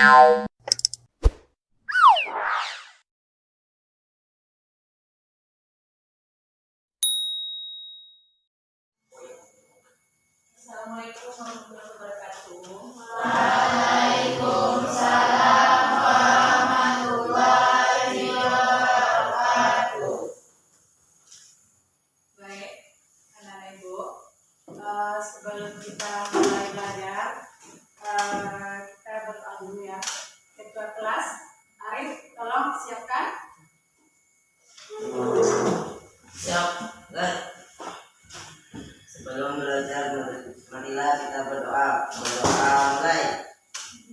Assalamualaikum warahmatullahi wabarakatuh. Waalaikumsalam warahmatullahi wabarakatuh. Baik, anak-anak ibu, sebelum kita mulai belajar, kita berdoa dulu ya. Ketua kelas, Arif, tolong siapkan. Siap, guys. Sebelum belajar, marilah kita berdoa. Berdoa mulai.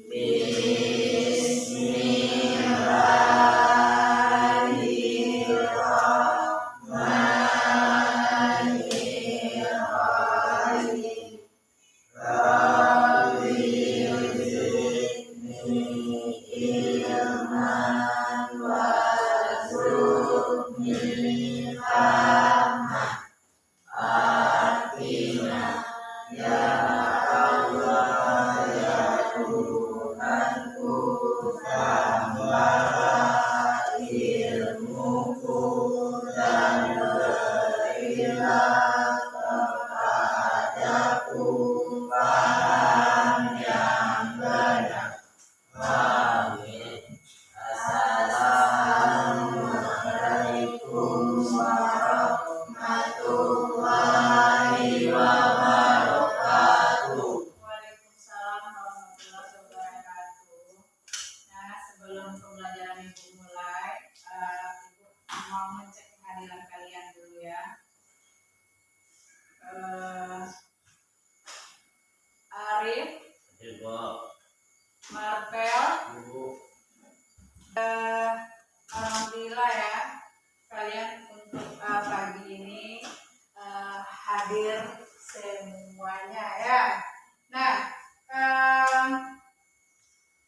Bismillahirrahmanirrahim. Rabbi zidni ilman warzuqni fahman. Atina ya Allah ya Tuhanku, tambahlah ilmuku dan berilah kepadaku paham yang benar. Amin. Assalamualaikum warahmatullahi wabarakatuh. Waalaikumsalam warahmatullahi wabarakatuh. Nah, sebelum pembelajaran ibu mulai, ibu mau ngecek kehadiran kalian dulu ya. Arif, Marvel, alhamdulillah ya, kalian untuk pagi ini hadir semuanya ya. Nah,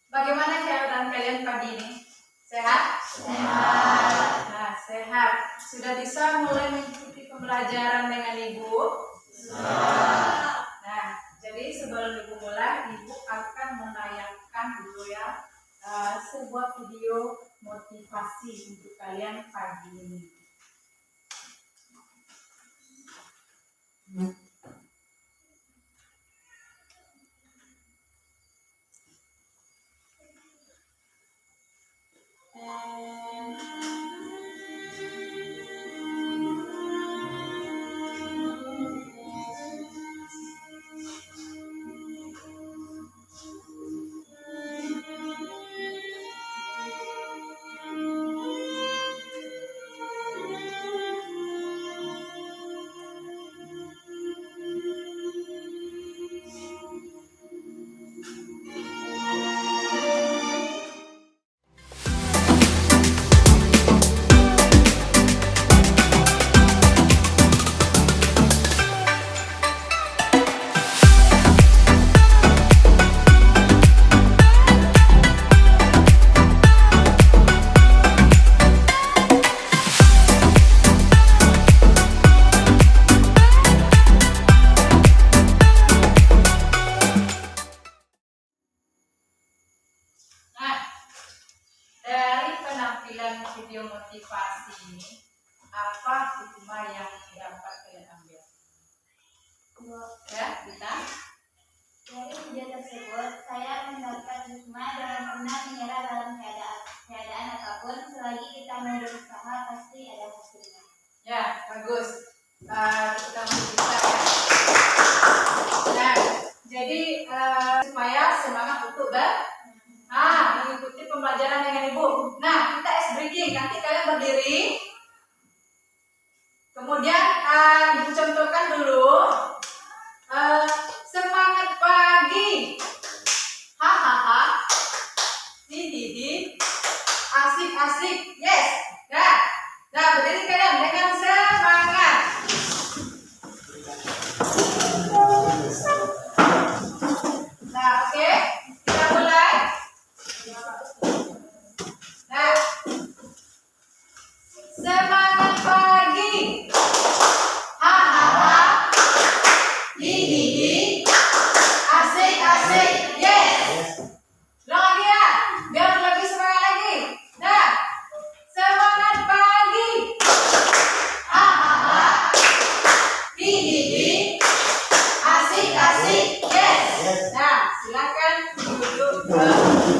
bagaimana keadaan kalian pagi ini? Sehat? Sehat. Nah, sehat. Sudah bisa mulai mengikuti pembelajaran dengan ibu? Nah, jadi sebelum ibu mulai, ibu akan menayangkan dulu ya sebuah video motivasi untuk kalian pagi ini. Penampilan video motivasi ini, apa hikmah yang dapat kalian ambil? Ya, kita. Dari video tersebut, saya mendapat hikmah dalam pernah menyerah dalam keadaan apapun. Selagi kita mau berusaha, pasti ada hasilnya. Ya, bagus. Kita masih bisa ya. Nah, jadi supaya semangat untuk mengikuti pembelajaran dengan ibu. Nah, kita ice breaking. Nanti kalian berdiri. Kemudian ibu contohkan dulu. Semangat pagi. Hahaha. Hihihi. Asik-asik. Yes. Nah, berdiri kalian dengan semangat. Nah, oke. Kita mulai. Nah, semangat pagi. Hahaha. Hihihi. Asik-asik. Yes. Ulang lagi ya.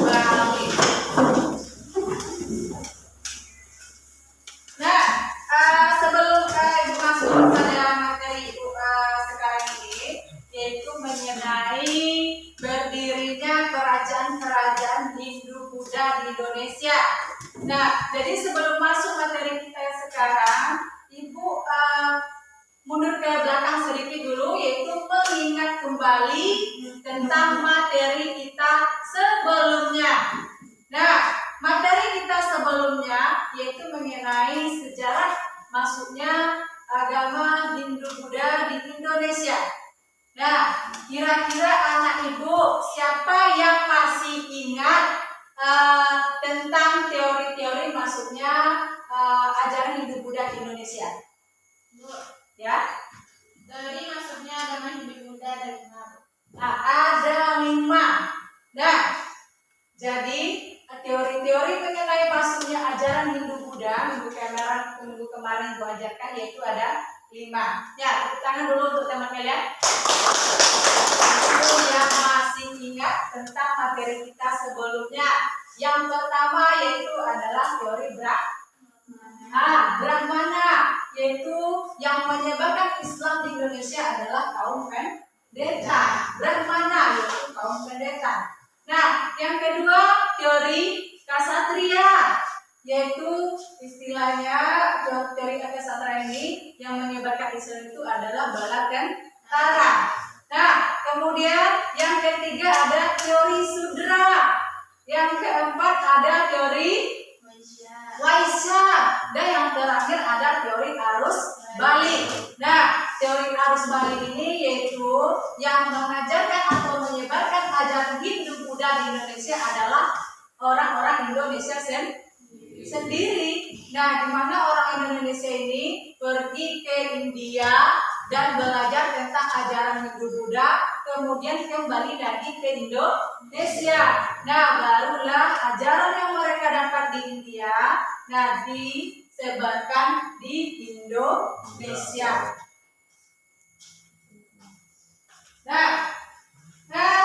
Bali. Nah, sebelum Ibu masuk pada materi Ibu sekarang ini, yaitu mengenai berdirinya kerajaan-kerajaan Hindu-Buddha di Indonesia. Nah, jadi sebelum masuk materi kita sekarang, Ibu mundur ke belakang sedikit dulu, yaitu mengingat kembali tentang materi kita sebelumnya. Nah, materi kita sebelumnya yaitu mengenai sejarah masuknya agama Hindu-Buddha di Indonesia. Nah, kira-kira anak Ibu siapa yang masih ingat tentang teori-teori masuknya ajaran Hindu-Buddha di Indonesia? Ya, Teori masuknya agama Hindu-Buddha dari mana? nah, ada 5. Nah, jadi teori-teori mengenai masuknya ajaran Hindu-Buddha minggu kemarin Ibu ajarkan, yaitu ada 5. Ya, tepuk tangan dulu untuk teman kalian. Itu yang masih ingat tentang materi kita sebelumnya. Yang pertama yaitu adalah teori Brahmana, yaitu yang menyebarkan Islam di Indonesia adalah kaum pendeta. Brahmana yaitu kaum pendeta. Nah, yang kedua teori Ksatria, yaitu istilahnya teori Ksatria ini yang menyebarkan Islam itu adalah bala tentara. Nah, kemudian yang ketiga ada teori Sudra. Yang keempat ada teori Waisya. Dan yang terakhir ada teori arus balik. Nah, teori arus balik ini yaitu yang mengajarkan atau menyebarkan ajaran Hindu-Buddha di Indonesia adalah orang-orang Indonesia sendiri. Nah, di mana orang Indonesia ini pergi ke India dan belajar tentang ajaran Hindu-Buddha, kemudian kembali lagi ke Indonesia. Nah, barulah ajaran yang mereka dapat di India, nah disebarkan di Indonesia. Nah,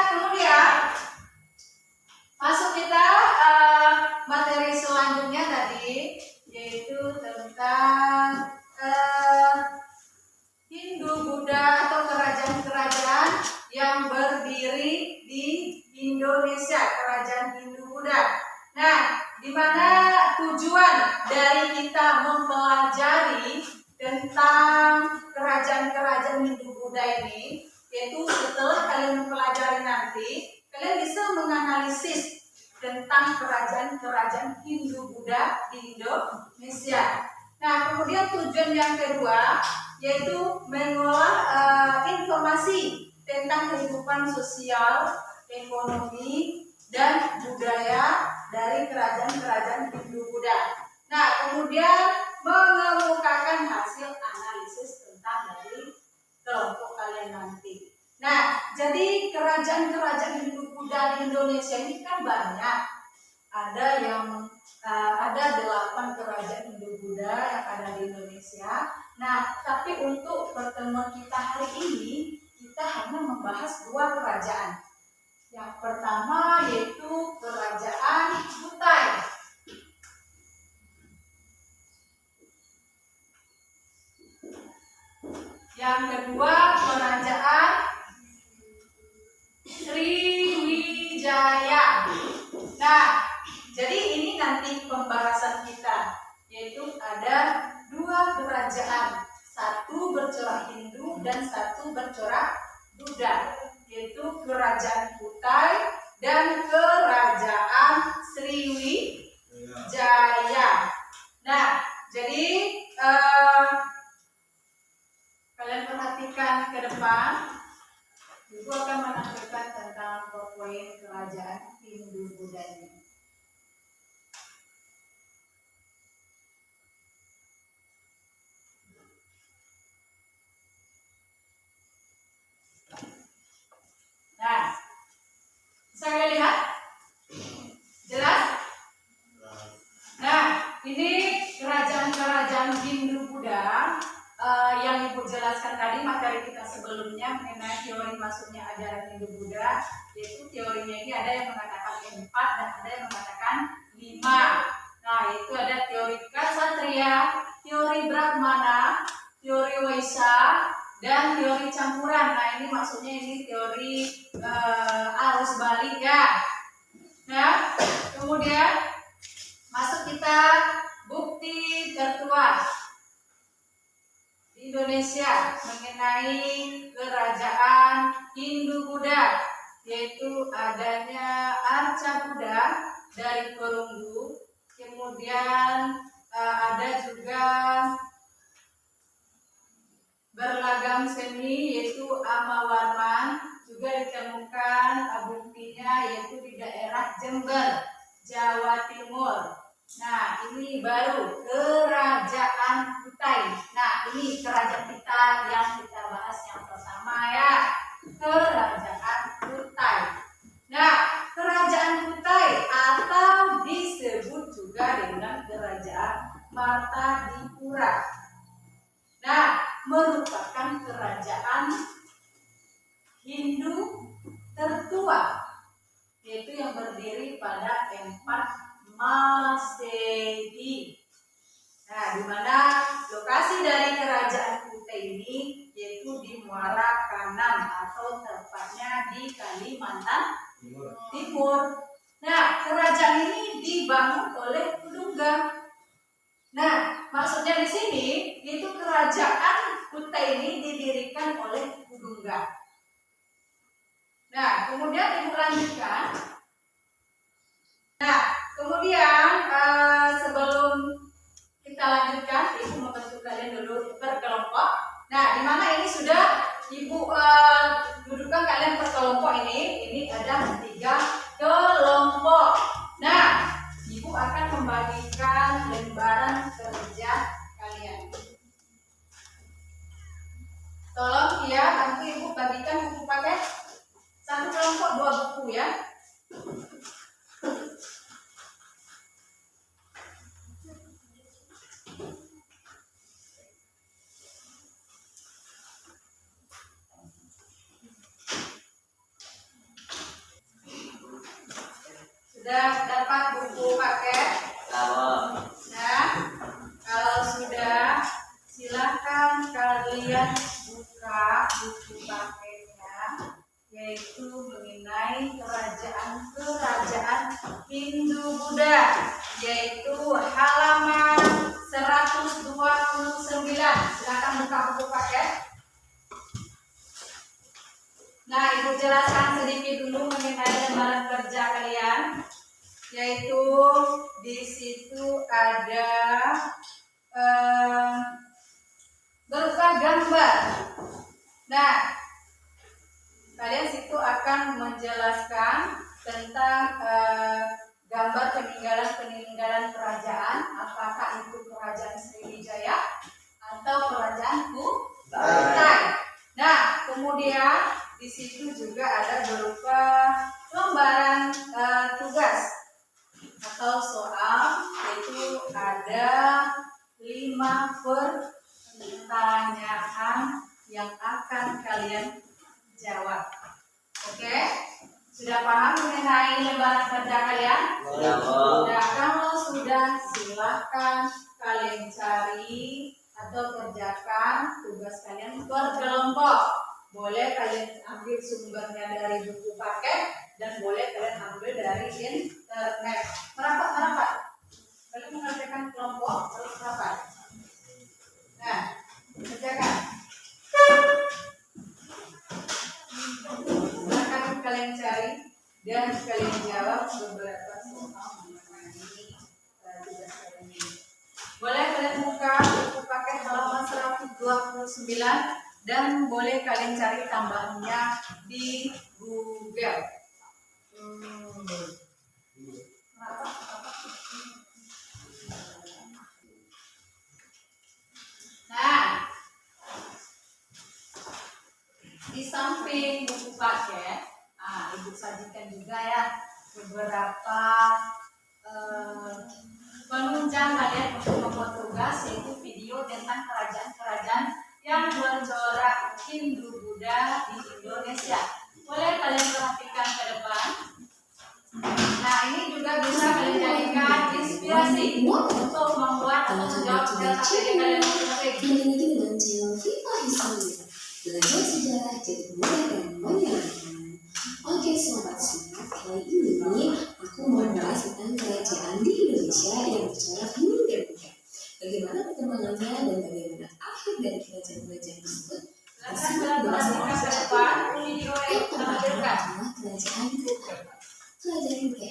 kemudian masuk kita materi selanjutnya tadi, yaitu tentang Hindu-Buddha atau kerajaan-kerajaan yang berdiri di Indonesia, kerajaan Hindu-Buddha. Nah, di mana tujuan dari kita mempelajari tentang kerajaan-kerajaan Hindu-Buddha ini, yaitu setelah kalian mempelajari nanti, kalian bisa menganalisis tentang kerajaan-kerajaan Hindu-Buddha di Indonesia. Nah, kemudian tujuan yang kedua yaitu mengolah informasi tentang kehidupan sosial, ekonomi, dan budaya dari kerajaan-kerajaan Hindu-Buddha. Nah, kemudian mengemukakan hasil analisis tentang dari kelompok kalian nanti. Nah, jadi kerajaan-kerajaan Hindu-Buddha di Indonesia ini kan banyak. Ada 8 kerajaan Hindu-Buddha yang ada di Indonesia. Nah, tapi untuk pertemuan kita hari ini, kita hanya membahas 2 kerajaan. Yang pertama yaitu kerajaan Kutai. Yang kedua kerajaan Sriwijaya. Nah, jadi ini nanti pembahasan kita, yaitu ada 2 kerajaan, satu bercorak Hindu dan satu bercorak Buddha, yaitu kerajaan Kutai dan kerajaan Sriwijaya. Nah, jadi kalian perhatikan ke depan. Ibu akan menampilkan tentang poin kerajaan Hindu-Buddha ini. Nah, bisa kalian lihat? Jelas? Nah, ini kerajaan-kerajaan Hindu-Buddha yang Ibu jelaskan tadi materi kita sebelumnya mengenai teori masuknya ajaran Hindu-Buddha, yaitu teorinya ini ada yang mengatakan 4 dan dari perunggu. Kemudian ada juga berlagam seni yaitu Amawarman, juga ditemukan buktinya yaitu di daerah Jember, Jawa Timur. Nah, ini baru Kerajaan Kutai. Nah, ini kerajaan kita yang kita bahas yang pertama ya, Kerajaan Kutai. Nah, Kerajaan Kutai atau disebut juga dengan Kerajaan Martadipura. Nah, merupakan kerajaan Hindu tertua, yaitu yang berdiri pada 4 Masehi. Nah, di mana lokasi dari kerajaan Kutai ini yaitu di Muara Kanan atau tepatnya di Kalimantan Timur. Nah, kerajaan ini dibangun oleh Kudungga. Nah, maksudnya di sini itu kerajaan Kutai ini didirikan oleh Kudungga. Nah, kemudian ibu lanjutkan. Nah, kemudian sebelum kita lanjutkan, ibu membantu kalian dulu berkelompok. Nah, di mana ini sudah ibu dudukkan kalian per kelompok ini. Ini ada 3 kelompok. Nah, ibu akan membagikan lembaran kerja kalian. Tolong ya, nanti ibu bagikan buku paket. 1 kelompok 2 buku ya. Sudah dapat buku paket? Nah, kalau sudah, silakan kalian buka buku paketnya, yaitu mengenai kerajaan Hindu-Buddha, yaitu halaman 129. Silakan buka buku paket. Nah, ibu jelaskan sedikit dulu mengenai lembaran kerja kalian, yaitu di situ ada berupa gambar. Nah, kalian situ akan menjelaskan tentang gambar peninggalan kerajaan, apakah itu kerajaan Sriwijaya atau kerajaan Kutai. Nah, kemudian di situ juga ada berupa lembaran tugas atau soal, yaitu ada 5 pertanyaan yang akan kalian jawab. Oke? Sudah paham mengenai lembaran kerja kalian? Nah, kalau sudah, silakan kalian cari atau kerjakan tugas kalian berkelompok. Boleh kalian ambil sumbernya dari buku paket dan boleh kalian ambil dari internet. Merapat. Kalian mengerjakan kelompok harus merapat. Nah, kerjakan. Silakan kalian cari dan kalian jawab beberapa soal mengenai tugas kalian ini. Boleh kalian buka buku paket halaman 129 dan boleh kalian cari tambahannya di Google. Nah, di samping buku paket, ibu sajikan juga ya beberapa penunjang kalian untuk membuat tugas, yaitu video tentang kerajaan-kerajaan yang bercorak Hindu-Buddha di Indonesia. Boleh kalian perhatikan ke depan. Nah, ini juga bisa kalian jadikan inspirasi untuk membuat atau menjawab strategi kalian masing-masing. Kembali dengan channel Viva Historia, belajar sejarah jadi mudah dan menyenangkan. Oke sobat smart, kali ini aku mau bahas tentang kerajaan di Indonesia yang bercorak Hindu dan Buddha. Bagaimana perkembangannya dan bagaimana akhir dari kerajaan-kerajaan tersebut? Silakan perhatikan ke depan video yang kita tampilkan. Kerajaan Buddha.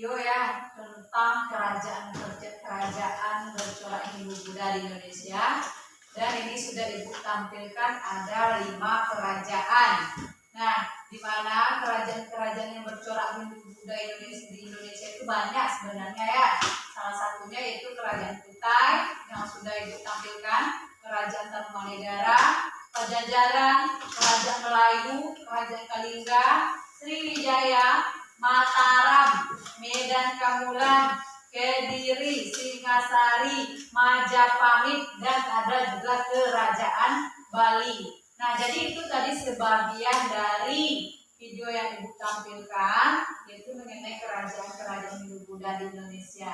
video ya tentang kerajaan bercorak Hindu-Buddha di Indonesia. Dan ini sudah Ibu tampilkan ada 5 kerajaan. Nah, di mana kerajaan-kerajaan yang bercorak Hindu-Buddha di Indonesia itu banyak sebenarnya ya. Salah satunya yaitu Kerajaan Kutai yang sudah Ibu tampilkan, Kerajaan Tarumanegara, Pajajaran, Kerajaan Melayu, Kerajaan Kalingga, Sriwijaya, Mataram, Medan Kamulan, Kediri, Singasari, Majapahit, dan ada juga Kerajaan Bali. Nah, jadi itu tadi sebagian dari video yang Ibu tampilkan, yaitu mengenai kerajaan-kerajaan Hindu-Buddha di Indonesia.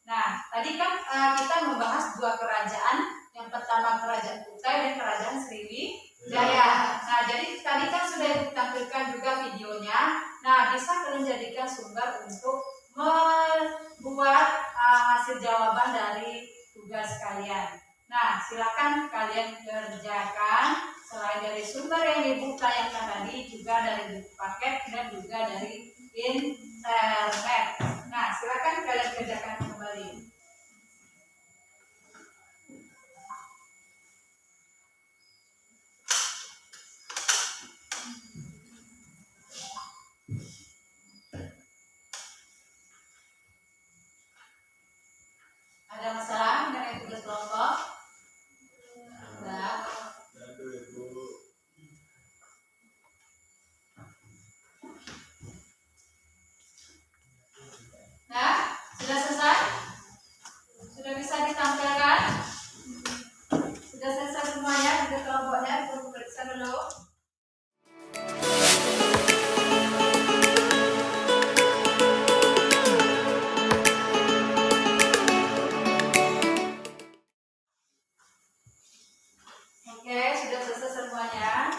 Nah, tadi kan kita membahas 2 kerajaan. Yang pertama Kerajaan Kutai dan Kerajaan Sriwijaya. Nah, jadi tadi kan sudah Ibu tampilkan juga videonya. Nah, bisa kalian jadikan sumber untuk membuat hasil jawaban dari tugas kalian. Nah, silakan kalian kerjakan. Selain dari sumber yang Ibu tayangkan tadi, juga dari buku paket dan juga dari internet. Nah, silakan kalian kerjakan kembali. Ada masalah mengenai tugas kelompok? Enggak. Nah, sudah selesai? Sudah bisa ditampilkan? Sudah selesai semuanya tugas kelompoknya? Tunggu periksa dulu. Oke, sudah selesai semuanya.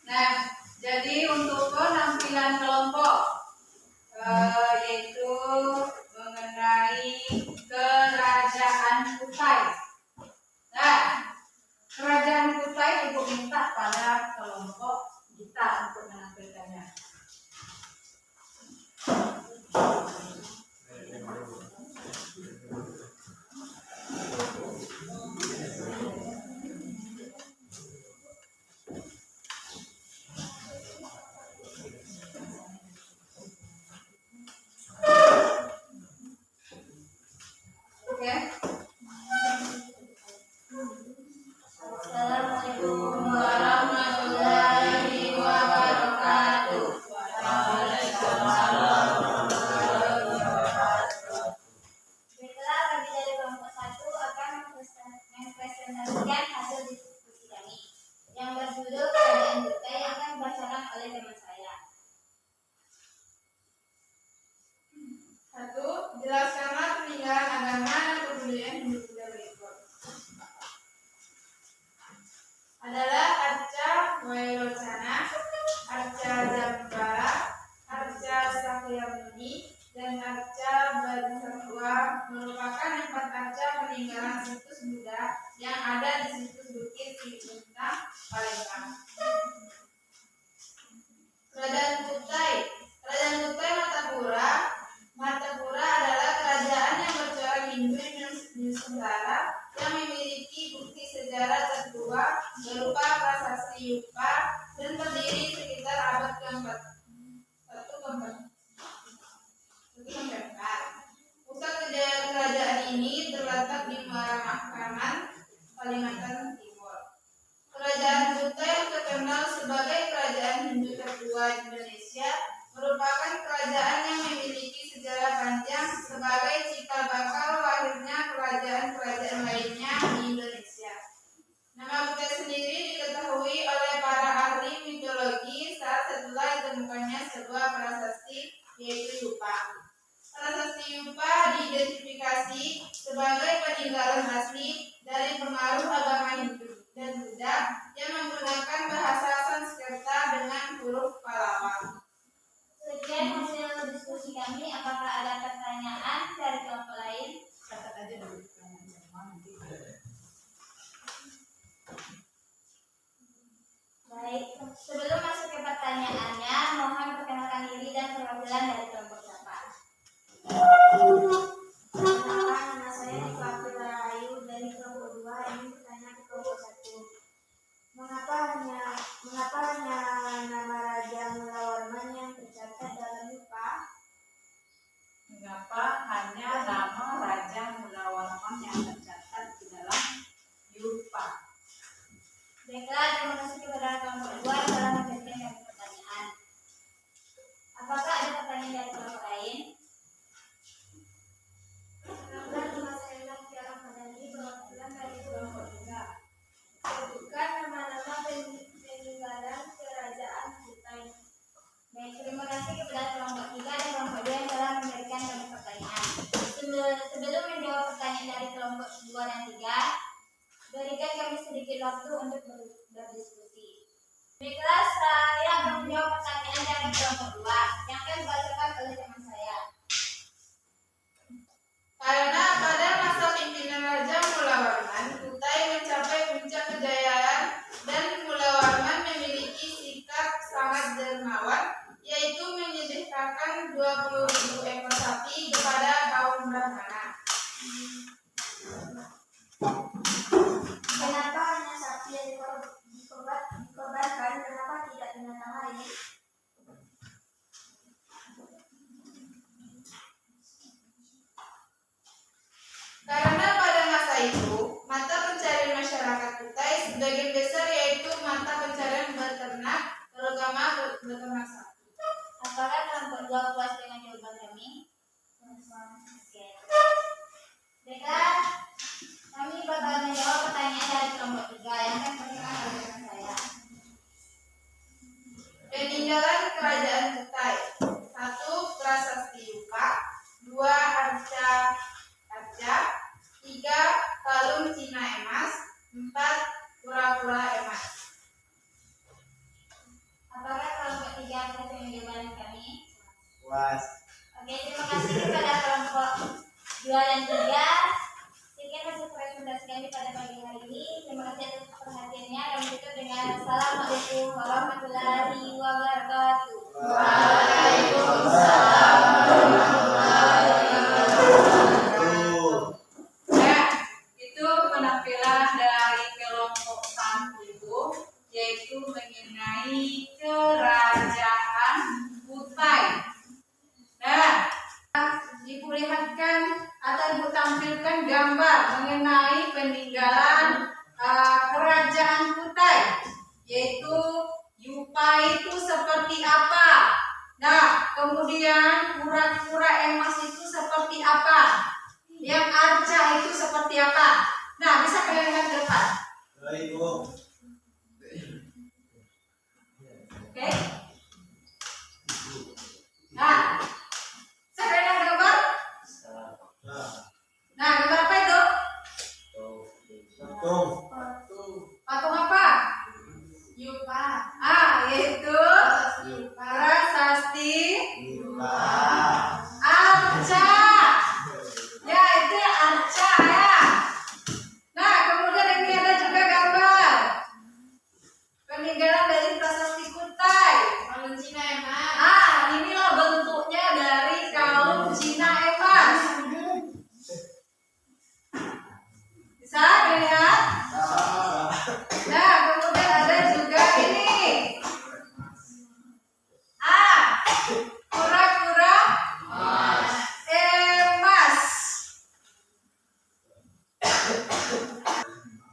Nah, jadi untuk penampilan kelompok yaitu mengenai Kerajaan Kutai. Nah, Kerajaan Kutai Ibu minta pada kelompok kita untuk menampilkannya. Oke. Assalamualaikum warahmatullahi wabarakatuh. Baiklah, kami dari kelompok 1 akan mempresentasikan hasil diskusi kami yang berjudul Kerajaan Kutai yang akan dibacakan oleh teman saya. 1. Jelaskanlah peninggalan agama dan kebudayaan Hindu-Buddha berikut. Adalah Arca Wairocana, Arca Jambara, Arca Sakyamuni, dan Arca Badsarwa merupakan 4 arca peninggalan situs Buddha yang ada di situs Bukit Sikunta, Palembang. Kerajaan Kutai. Kerajaan Kutai Martapura adalah kerajaan yang bercorak Hindu Nusantara yang memiliki bukti sejarah tertua berupa prasasti Yupa dan berdiri sekitar abad ke-4. Pusat kerajaan ini terletak di Muara Makanan, Kalimantan Timur. Kerajaan Kutai yang terkenal sebagai kerajaan Hindu tertua di Indonesia merupakan kerajaan yang memiliki sejarah panjang sebagai cikal bakal lahirnya kerajaan-kerajaan lainnya di Indonesia. Nama Kutai sendiri diketahui oleh para ahli mitologi saat setelah ditemukannya sebuah prasasti yaitu Yupa. Prasasti Yupa diidentifikasi sebagai peninggalan asli dari pengaruh agama Hindu dan Buddha yang menggunakan bahasa Sanskerta dengan huruf Pallawa. Sekian hasil diskusi kami. Apakah ada pertanyaan dari kelompok lain? Catat aja dulu pertanyaan semua nanti. Baik, sebelum masuk ke pertanyaannya, mohon perkenalkan diri dan perwakilan dari kelompok siapa. Sebelum menjawab pertanyaan dari kelompok 2 dan 3, berikan kami sedikit waktu untuk berdiskusi. Baiklah, saya akan menjawab pertanyaan dari kelompok 2 yang akan dibacakan oleh teman saya. Karena pada masa pimpinan Raja Mulawarman, Kutai mencapai puncak kejayaan dan Mulawarman memiliki sikap sangat dermawan, yaitu menyediakan 20.000 ekor sapi kepada kaum Brahmana. Kenapa hanya sapi yang dikorbankan? Kenapa tidak binatang lain? Karena pada masa itu, mata pencarian masyarakat Kutai sebagian besar yaitu mata pencarian beternak, terutama beternak sapi. Apakah kelompok 2 puas dengan jawaban kami? Oke. Baiklah, kami bakal menjawab pertanyaan dari kelompok 3 yang akan dibacakan oleh teman saya. Peninggalan Kerajaan Kutai. 1. Prasasti Yupa. 2. Arca. 3. Kalung Cina emas. 4. Kura-kura emas. Apakah kelompok 3 puas dengan jawaban kami? Puas. Oke, terima kasih kepada kelompok 2 dan 3. Sekian hasil presentasi kami pada pagi hari ini. Terima kasih atas perhatiannya. Kami tutup dengan Assalamualaikum warahmatullahi wabarakatuh. Waalaikumsalam warahmatullahi wabarakatuh. Nah, itu penampilan dari kelompok 1, yaitu mengenai kerajaan Kutai. Nah, Ibu lihatkan atau Ibu tampilkan gambar mengenai peninggalan kerajaan Kutai, yaitu Yupa itu seperti apa. Nah, kemudian kura-kura emas itu seperti apa, yang arca itu seperti apa. Nah, bisa kalian lihat ke depan. Oke. Nah, saya lihat gambar. Nah, gambar apa itu? Patung apa? Yupa. Yaitu prasasti arca. Ya, itu ya arca ya. Nah, kemudian ini ada juga gambar peninggalan dari prasasti Kutai. Kalung Cina emas. Inilah bentuknya dari kalung Cina emas. Bisa dilihat? Nah, kemudian ada juga ini. Kura-kura emas.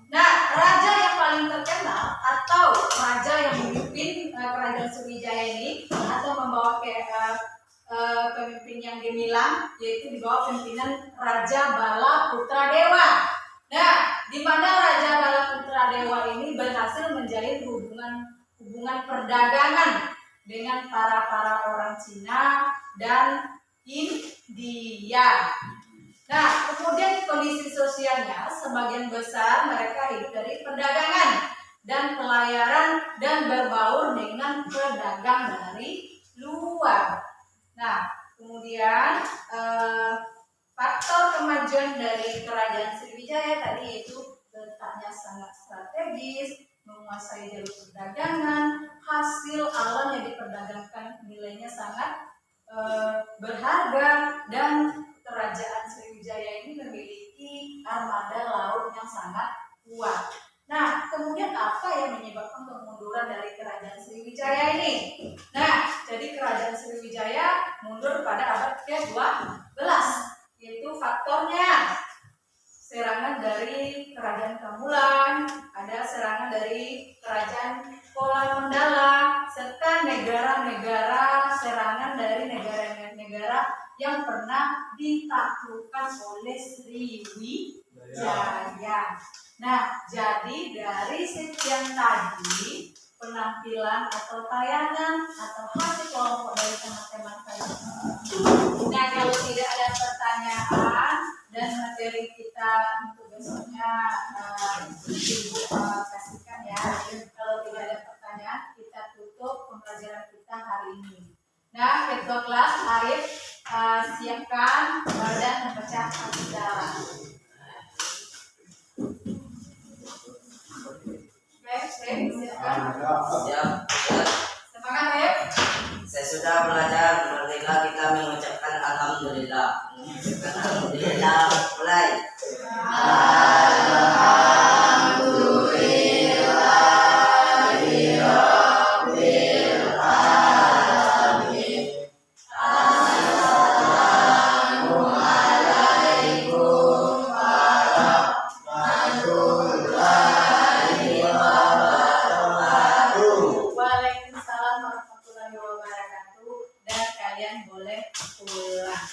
Nah, raja yang paling terkenal atau raja yang memimpin kerajaan Sriwijaya ini atau membawa pemimpin yang gemilang, yaitu di bawah pimpinan Raja Bala Putra Dewa. Nah, di mana Raja Bala Putra Dewa ini berhasil menjalin hubungan perdagangan dengan para orang Cina dan India. Nah, kemudian kondisi sosialnya sebagian besar mereka hidup dari perdagangan dan pelayaran dan berbaur dengan pedagang dari luar. Nah, kemudian faktor kemajuan dari kerajaan Sriwijaya tadi yaitu letaknya sangat strategis, menguasai jalur perdagangan, hasil alam yang diperdagangkan nilainya sangat berharga, dan kerajaan Sriwijaya ini memiliki armada laut yang sangat kuat. Nah, kemudian apa yang menyebabkan kemunduran dari kerajaan Sriwijaya ini? Nah, jadi kerajaan Sriwijaya mundur pada abad ke-12, yaitu faktornya serangan dari kerajaan Kamulan, ada serangan dari kerajaan Kola Mandala, serta negara-negara serangan dari negara-negara yang pernah ditaklukkan oleh Sriwijaya. Nah, jadi dari sekian tadi penampilan atau tayangan atau hasil kelompok dari teman-teman kalian. Nah, kalau tidak ada pertanyaan, materi kita untuk besoknya Ibu kasihkan ya. Kalau tidak ada pertanyaan, kita tutup pembelajaran kita hari ini. Nah, ketua kelas Arif siapkan dan membaca Al-Qur'an. Baik, siapkan. Siap. Semangat, Rif. Saya sudah belajar. Marilah kita mengucapkan alhamdulillah. Mengucapkan alhamdulillah. Mulai. Waalaikumsalam warahmatullahi wabarakatuh. Dan kalian boleh pulang.